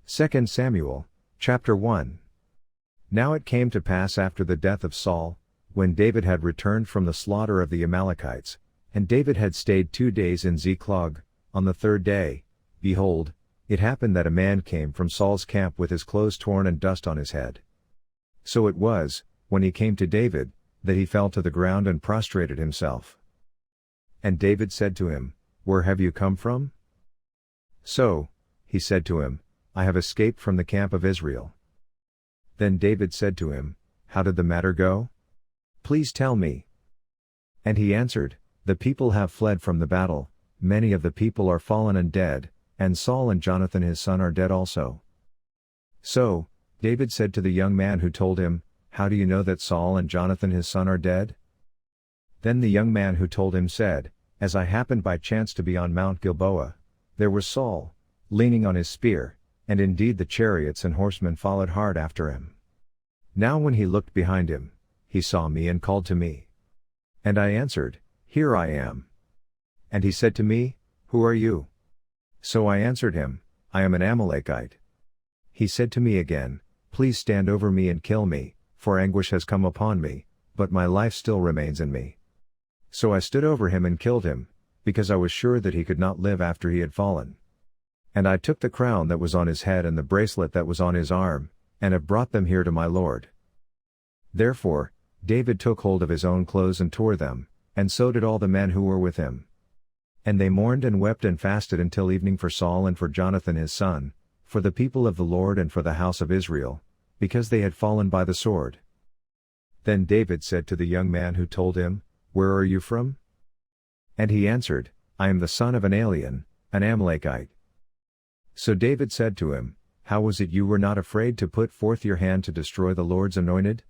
2 Samuel, chapter 1. Now it came to pass after the death of Saul, when David had returned from the slaughter of the Amalekites, and David had stayed 2 days in Ziklag, on the third day, behold, it happened that a man came from Saul's camp with his clothes torn and dust on his head. So it was, when he came to David, that he fell to the ground and prostrated himself. And David said to him, Where have you come from? So, he said to him, I have escaped from the camp of Israel. Then David said to him, How did the matter go? Please tell me. And he answered, The people have fled from the battle, many of the people are fallen and dead, and Saul and Jonathan his son are dead also. So, David said to the young man who told him, How do you know that Saul and Jonathan his son are dead? Then the young man who told him said, As I happened by chance to be on Mount Gilboa, there was Saul, leaning on his spear, and indeed the chariots and horsemen followed hard after him. Now when he looked behind him, he saw me and called to me. And I answered, Here I am. And he said to me, Who are you? So I answered him, I am an Amalekite. He said to me again, Please stand over me and kill me, for anguish has come upon me, but my life still remains in me. So I stood over him and killed him, because I was sure that he could not live after he had fallen. And I took the crown that was on his head and the bracelet that was on his arm, and have brought them here to my lord. Therefore, David took hold of his own clothes and tore them, and so did all the men who were with him. And they mourned and wept and fasted until evening for Saul and for Jonathan his son, for the people of the Lord and for the house of Israel, because they had fallen by the sword. Then David said to the young man who told him, Where are you from? And he answered, I am the son of an alien, an Amalekite. So David said to him, How was it you were not afraid to put forth your hand to destroy the Lord's anointed?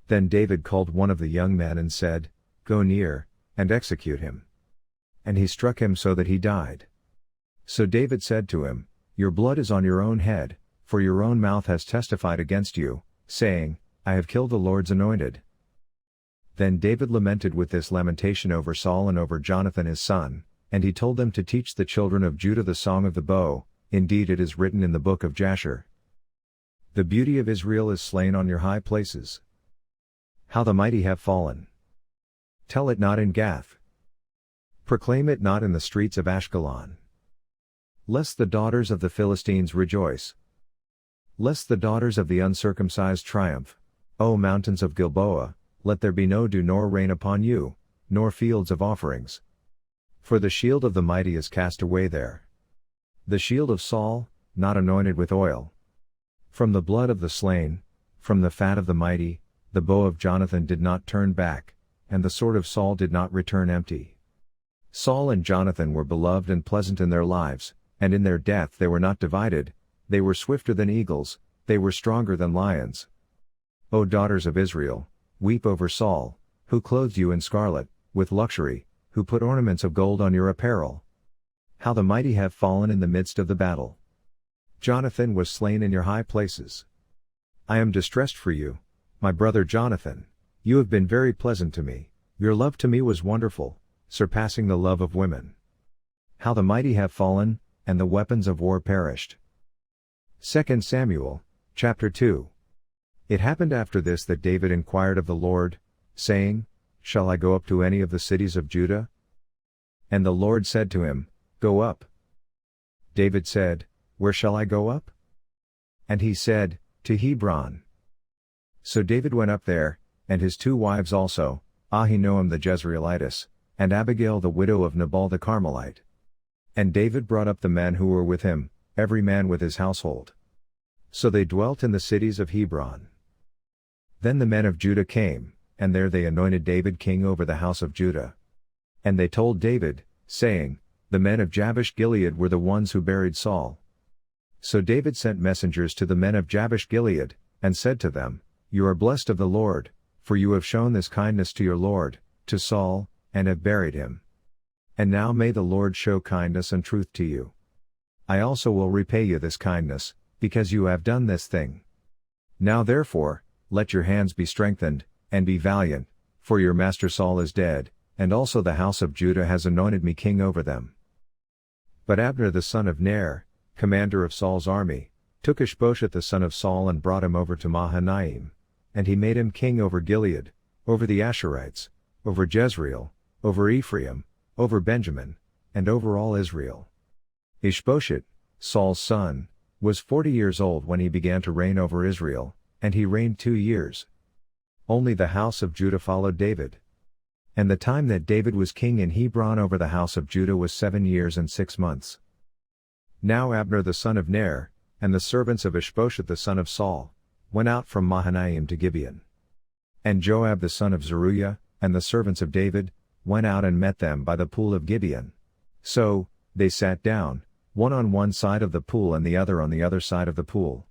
Then David called one of the young men and said, Go near, and execute him. And he struck him so that he died. So David said to him, Your blood is on your own head, for your own mouth has testified against you, saying, I have killed the Lord's anointed. Then David lamented with this lamentation over Saul and over Jonathan his son, and he told them to teach the children of Judah the song of the bow. Indeed it is written in the book of Jasher. The beauty of Israel is slain on your high places. How the mighty have fallen. Tell it not in Gath. Proclaim it not in the streets of Ashkelon. Lest the daughters of the Philistines rejoice. Lest the daughters of the uncircumcised triumph. O mountains of Gilboa, let there be no dew nor rain upon you, nor fields of offerings. For the shield of the mighty is cast away there. The shield of Saul, not anointed with oil. From the blood of the slain, from the fat of the mighty, the bow of Jonathan did not turn back, and the sword of Saul did not return empty. Saul and Jonathan were beloved and pleasant in their lives, and in their death they were not divided, they were swifter than eagles, they were stronger than lions. O daughters of Israel, weep over Saul, who clothed you in scarlet, with luxury, who put ornaments of gold on your apparel. How the mighty have fallen in the midst of the battle. Jonathan was slain in your high places. I am distressed for you, my brother Jonathan, you have been very pleasant to me, your love to me was wonderful, surpassing the love of women. How the mighty have fallen, and the weapons of war perished. 2 Samuel, chapter 2. It happened after this that David inquired of the Lord, saying, Shall I go up to any of the cities of Judah? And the Lord said to him, Go up. David said, Where shall I go up? And he said, To Hebron. So David went up there, and his 2 wives also, Ahinoam the Jezreelitess, and Abigail the widow of Nabal the Carmelite. And David brought up the men who were with him, every man with his household. So they dwelt in the cities of Hebron. Then the men of Judah came, and there they anointed David king over the house of Judah. And they told David, saying, The men of Jabesh Gilead were the ones who buried Saul. So David sent messengers to the men of Jabesh Gilead, and said to them, You are blessed of the Lord, for you have shown this kindness to your Lord, to Saul, and have buried him. And now may the Lord show kindness and truth to you. I also will repay you this kindness, because you have done this thing. Now therefore, let your hands be strengthened, and be valiant, for your master Saul is dead, and also the house of Judah has anointed me king over them. But Abner the son of Ner, commander of Saul's army, took Ishbosheth the son of Saul and brought him over to Mahanaim, and he made him king over Gilead, over the Asherites, over Jezreel, over Ephraim, over Benjamin, and over all Israel. Ishbosheth, Saul's son, was 40 years old when he began to reign over Israel, and he reigned 2 years. Only the house of Judah followed David. And the time that David was king in Hebron over the house of Judah was 7 years and 6 months. Now Abner the son of Ner, and the servants of Ishbosheth the son of Saul, went out from Mahanaim to Gibeon. And Joab the son of Zeruiah, and the servants of David, went out and met them by the pool of Gibeon. So, they sat down, one on one side of the pool and the other on the other side of the pool.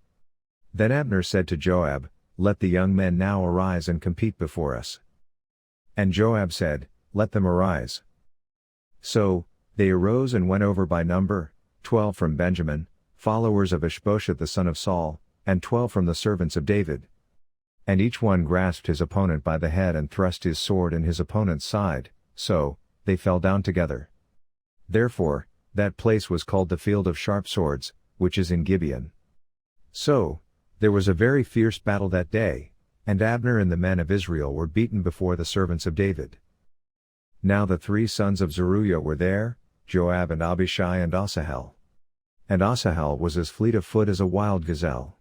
Then Abner said to Joab, "Let the young men now arise and compete before us." And Joab said, "Let them arise." So, they arose and went over by number, 12 from Benjamin, followers of Ishbosheth the son of Saul, and 12 from the servants of David. And each one grasped his opponent by the head and thrust his sword in his opponent's side, so, they fell down together. Therefore, that place was called the Field of Sharp Swords, which is in Gibeon. So, there was a very fierce battle that day, and Abner and the men of Israel were beaten before the servants of David. Now the 3 sons of Zeruiah were there, Joab and Abishai and Asahel. And Asahel was as fleet of foot as a wild gazelle.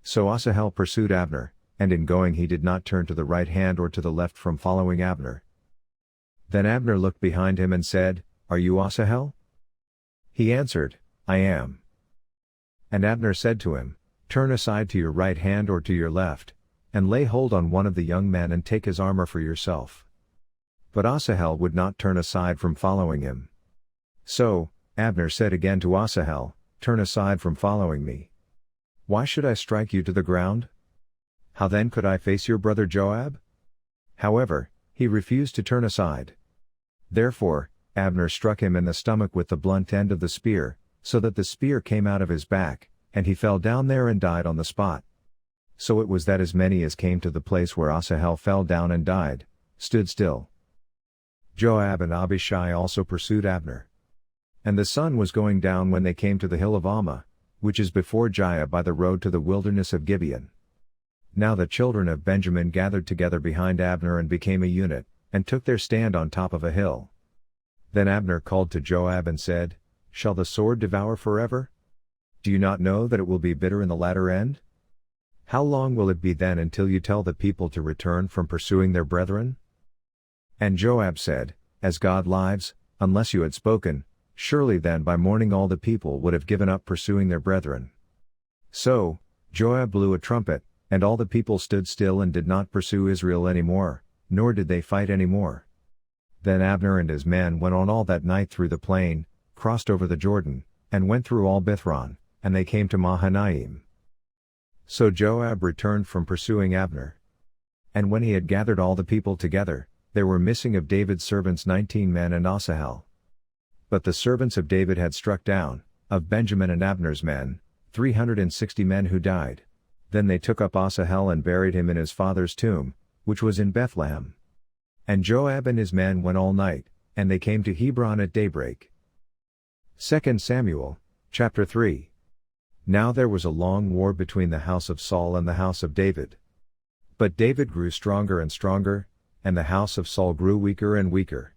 So Asahel pursued Abner, and in going he did not turn to the right hand or to the left from following Abner. Then Abner looked behind him and said, "Are you Asahel?" He answered, "I am." And Abner said to him, "Turn aside to your right hand or to your left, and lay hold on one of the young men and take his armor for yourself." But Asahel would not turn aside from following him. So, Abner said again to Asahel, "Turn aside from following me. Why should I strike you to the ground? How then could I face your brother Joab?" However, he refused to turn aside. Therefore, Abner struck him in the stomach with the blunt end of the spear, so that the spear came out of his back, and he fell down there and died on the spot. So it was that as many as came to the place where Asahel fell down and died, stood still. Joab and Abishai also pursued Abner. And the sun was going down when they came to the hill of Ammah, which is before Giah by the road to the wilderness of Gibeon. Now the children of Benjamin gathered together behind Abner and became a unit, and took their stand on top of a hill. Then Abner called to Joab and said, "Shall the sword devour forever? Do you not know that it will be bitter in the latter end? How long will it be then until you tell the people to return from pursuing their brethren?" And Joab said, "As God lives, unless you had spoken, surely then by morning all the people would have given up pursuing their brethren." So, Joab blew a trumpet, and all the people stood still and did not pursue Israel any more, nor did they fight any more. Then Abner and his men went on all that night through the plain, crossed over the Jordan, and went through all Bithron, and they came to Mahanaim. So Joab returned from pursuing Abner. And when he had gathered all the people together, there were missing of David's servants 19 men and Asahel. But the servants of David had struck down, of Benjamin and Abner's men, 360 men who died. Then they took up Asahel and buried him in his father's tomb, which was in Bethlehem. And Joab and his men went all night, and they came to Hebron at daybreak. 2 Samuel, chapter 3. Now there was a long war between the house of Saul and the house of David. But David grew stronger and stronger, and the house of Saul grew weaker and weaker.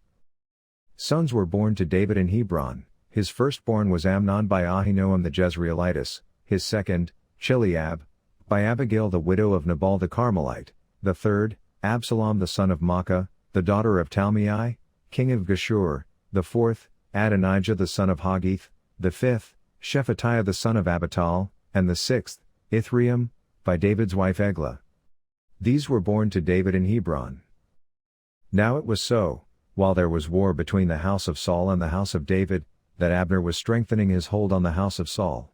Sons were born to David in Hebron. His firstborn was Amnon by Ahinoam the Jezreelitess, his second, Chileab, by Abigail the widow of Nabal the Carmelite, the third, Absalom the son of Maacah, the daughter of Talmai, king of Geshur, the fourth, Adonijah the son of Haggith, the fifth, Shephatiah the son of Abital, and the sixth, Ithream, by David's wife Eglah. These were born to David in Hebron. Now it was so, while there was war between the house of Saul and the house of David, that Abner was strengthening his hold on the house of Saul.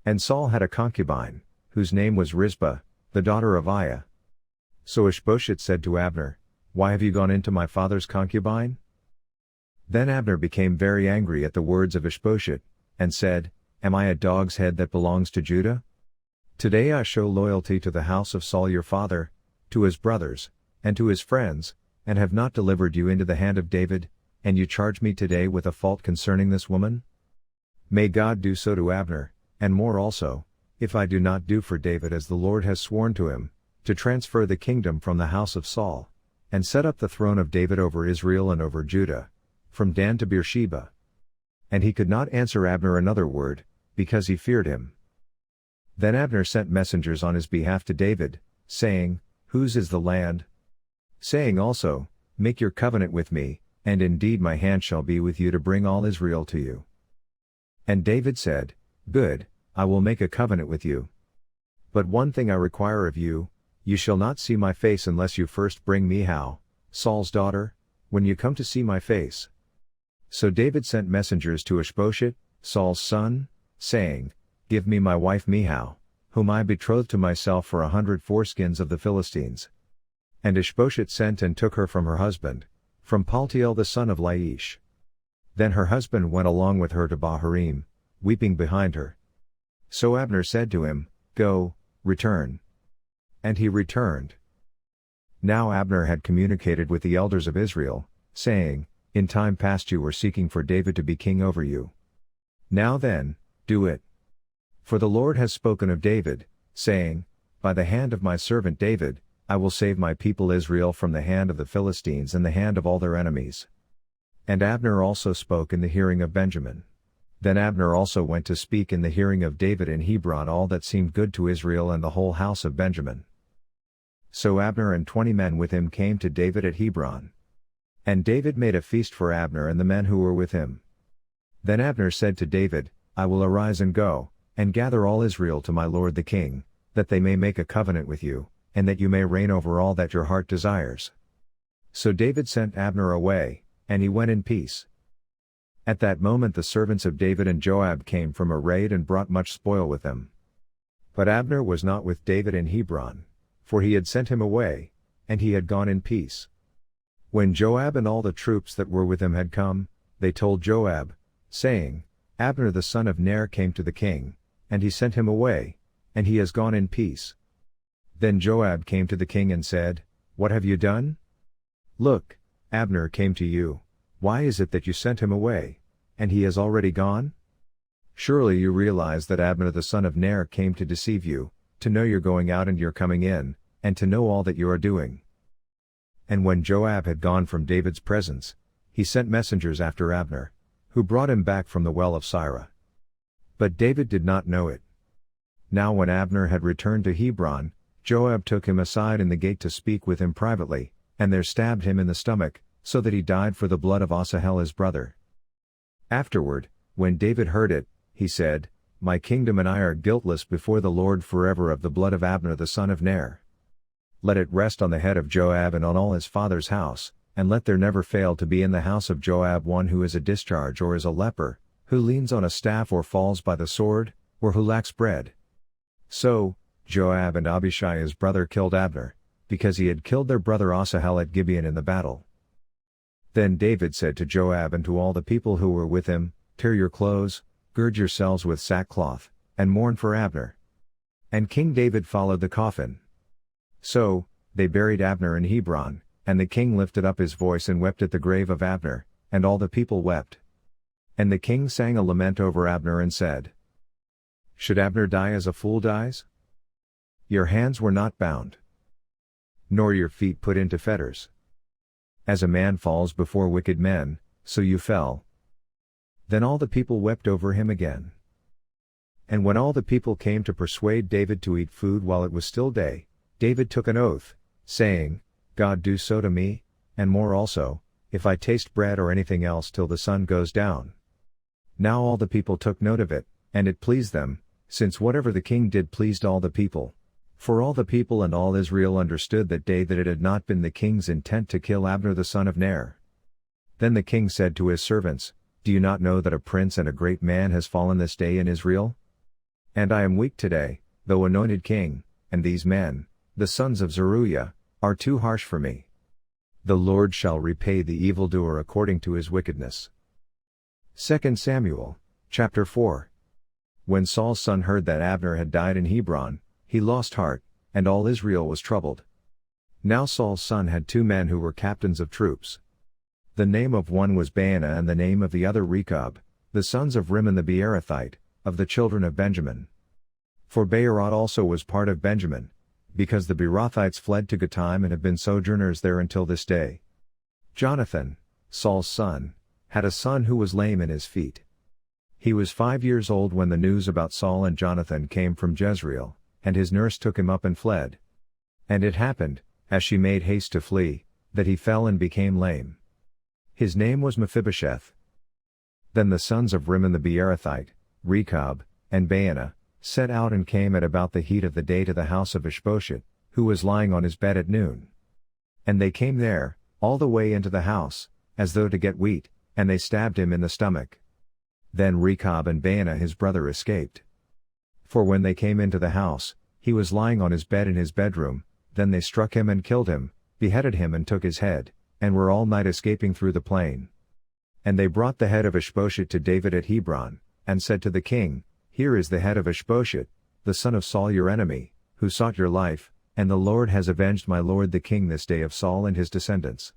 And Saul had a concubine, whose name was Rizpah, the daughter of Aiah. So Ishbosheth said to Abner, "Why have you gone into my father's concubine?" Then Abner became very angry at the words of Ishbosheth, and said, "Am I a dog's head that belongs to Judah? Today I show loyalty to the house of Saul your father, to his brothers, and to his friends, and have not delivered you into the hand of David, and you charge me today with a fault concerning this woman? May God do so to Abner, and more also, if I do not do for David as the Lord has sworn to him, to transfer the kingdom from the house of Saul, and set up the throne of David over Israel and over Judah, from Dan to Beersheba. And he could not answer Abner another word, because he feared him. Then Abner sent messengers on his behalf to David, saying, Whose is the land? Saying also, Make your covenant with me, and indeed my hand shall be with you to bring all Israel to you. And David said, Good, I will make a covenant with you. But one thing I require of you, you shall not see my face unless you first bring Michal, Saul's daughter, when you come to see my face. So David sent messengers to Ishbosheth, Saul's son, saying, Give me my wife Michal, whom I betrothed to myself for 100 foreskins of the Philistines. And Ishbosheth sent and took her from her husband, from Paltiel the son of Laish. Then her husband went along with her to Bahurim, weeping behind her. So Abner said to him, Go, return. And he returned. Now Abner had communicated with the elders of Israel, saying, In time past you were seeking for David to be king over you. Now then, do it. For the Lord has spoken of David, saying, By the hand of my servant David, I will save my people Israel from the hand of the Philistines and the hand of all their enemies. And Abner also spoke in the hearing of Benjamin. Then Abner also went to speak in the hearing of David in Hebron all that seemed good to Israel and the whole house of Benjamin. So Abner and 20 men with him came to David at Hebron. And David made a feast for Abner and the men who were with him. Then Abner said to David, I will arise and go, and gather all Israel to my lord the king, that they may make a covenant with you, and that you may reign over all that your heart desires. So David sent Abner away, and he went in peace. At that moment the servants of David and Joab came from a raid and brought much spoil with them. But Abner was not with David in Hebron, for he had sent him away, and he had gone in peace. When Joab and all the troops that were with him had come, they told Joab, saying, Abner the son of Ner came to the king, and he sent him away, and he has gone in peace. Then Joab came to the king and said, What have you done? Look, Abner came to you. Why is it that you sent him away, and he has already gone? Surely you realize that Abner the son of Ner came to deceive you, to know your going out and your coming in, and to know all that you are doing. And when Joab had gone from David's presence, he sent messengers after Abner, who brought him back from the well of Sirah. But David did not know it. Now when Abner had returned to Hebron, Joab took him aside in the gate to speak with him privately, and there stabbed him in the stomach, so that he died for the blood of Asahel his brother. Afterward, when David heard it, he said, My kingdom and I are guiltless before the Lord forever of the blood of Abner the son of Ner. Let it rest on the head of Joab and on all his father's house, and let there never fail to be in the house of Joab one who is a discharge or is a leper, who leans on a staff or falls by the sword, or who lacks bread. So, Joab and Abishai his brother killed Abner, because he had killed their brother Asahel at Gibeon in the battle. Then David said to Joab and to all the people who were with him, Tear your clothes, gird yourselves with sackcloth, and mourn for Abner. And King David followed the coffin. So, they buried Abner in Hebron, and the king lifted up his voice and wept at the grave of Abner, and all the people wept. And the king sang a lament over Abner and said, Should Abner die as a fool dies? Your hands were not bound, nor your feet put into fetters. As a man falls before wicked men, so you fell. Then all the people wept over him again. And when all the people came to persuade David to eat food while it was still day, David took an oath, saying, God do so to me, and more also, if I taste bread or anything else till the sun goes down. Now all the people took note of it, and it pleased them, since whatever the king did pleased all the people. For all the people and all Israel understood that day that it had not been the king's intent to kill Abner the son of Ner. Then the king said to his servants, Do you not know that a prince and a great man has fallen this day in Israel? And I am weak today, though anointed king, and these men, the sons of Zeruiah, are too harsh for me. The Lord shall repay the evildoer according to his wickedness. 2 Samuel, chapter 4. When Saul's son heard that Abner had died in Hebron, he lost heart, and all Israel was troubled. Now Saul's son had 2 men who were captains of troops. The name of one was Baanah and the name of the other Rechab, the sons of Rimmon the Beerothite, of the children of Benjamin. For Beeroth also was part of Benjamin, because the Beerothites fled to Gataim and have been sojourners there until this day. Jonathan, Saul's son, had a son who was lame in his feet. He was 5 years old when the news about Saul and Jonathan came from Jezreel, and his nurse took him up and fled. And it happened, as she made haste to flee, that he fell and became lame. His name was Mephibosheth. Then the sons of Rimmon the Beerothite, Rechab, and Baanah, set out and came at about the heat of the day to the house of Ishbosheth, who was lying on his bed at noon. And they came there, all the way into the house, as though to get wheat, and they stabbed him in the stomach. Then Rechab and Baanah his brother escaped. For when they came into the house, he was lying on his bed in his bedroom, then they struck him and killed him, beheaded him and took his head, and were all night escaping through the plain. And they brought the head of Ishbosheth to David at Hebron, and said to the king, Here is the head of Ishbosheth, the son of Saul your enemy, who sought your life, and the Lord has avenged my lord the king this day of Saul and his descendants.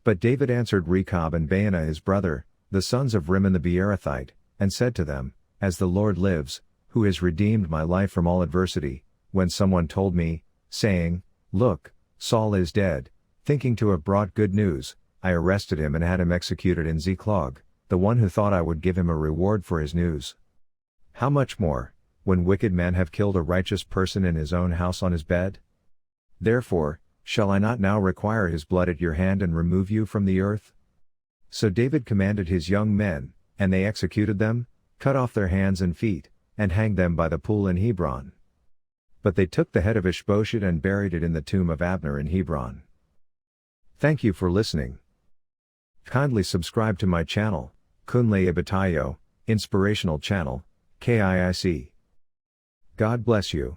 But David answered Rechab and Baanah his brother, the sons of Rimmon the Beerothite, and said to them, As the Lord lives, who has redeemed my life from all adversity, when someone told me, saying, Look, Saul is dead, thinking to have brought good news, I arrested him and had him executed in Ziklag, the one who thought I would give him a reward for his news. How much more, when wicked men have killed a righteous person in his own house on his bed? Therefore, shall I not now require his blood at your hand and remove you from the earth? So David commanded his young men, and they executed them, cut off their hands and feet, and hanged them by the pool in Hebron. But they took the head of Ishbosheth and buried it in the tomb of Abner in Hebron. Thank you for listening. Kindly subscribe to my channel, KIIC Inspirational Channel, KIIC. God bless you.